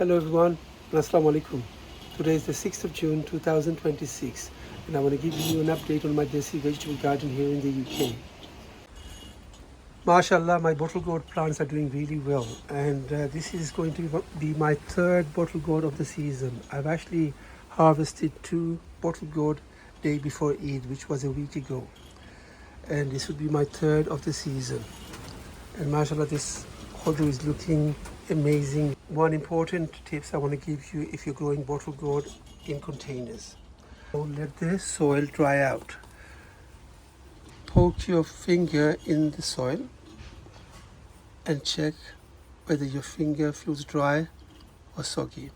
Hello everyone, and Assalamu alaikum. Today is the 6th of June 2026 and I want to give you an update on my desi vegetable garden here in the UK. MashaAllah, my bottle gourd plants are doing really well, and this is going to be my third bottle gourd of the season. I've actually harvested 2 bottle gourd day before Eid, which was a week ago, and this would be my third of the season. And MashaAllah, this Khodu is looking amazing. One important tips I want to give you if you're growing bottle gourd in containers. Don't let the soil dry out. Poke your finger in the soil and check whether your finger feels dry or soggy.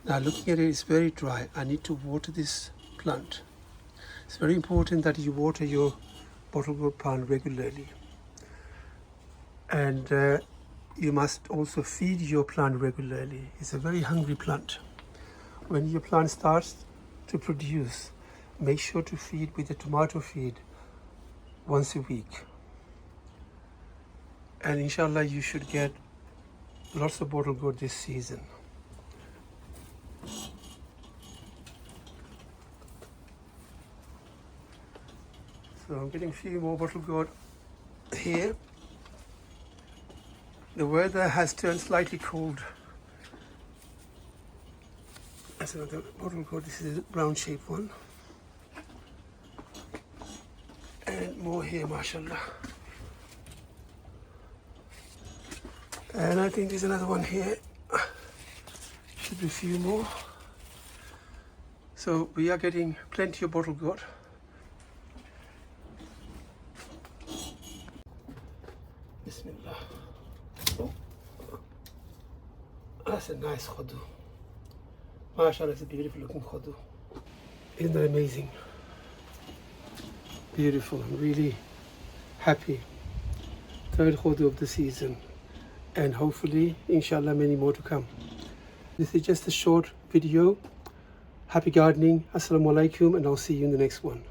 Now looking at it, it's very dry. I need to water this plant. It's very important that you water your bottle gourd plant regularly. And you must also feed your plant regularly. It's a very hungry plant. When your plant starts to produce, make sure to feed with a tomato feed once a week. And inshallah, you should get lots of bottle gourd this season. So I'm getting a few more bottle gourd here. The weather has turned slightly cold. That's another bottle gourd. This is a brown shaped one. And more here, mashallah. And I think there's another one here. Should be a few more. So we are getting plenty of bottle gourd. Bismillah. Oh. That's a nice Khodu. MashaAllah, it's a beautiful looking Khodu. Isn't that amazing? Beautiful. I'm really happy. Third Khodu of the season. And hopefully, inshallah, many more to come. This is just a short video. Happy gardening. Assalamu alaikum, and I'll see you in the next one.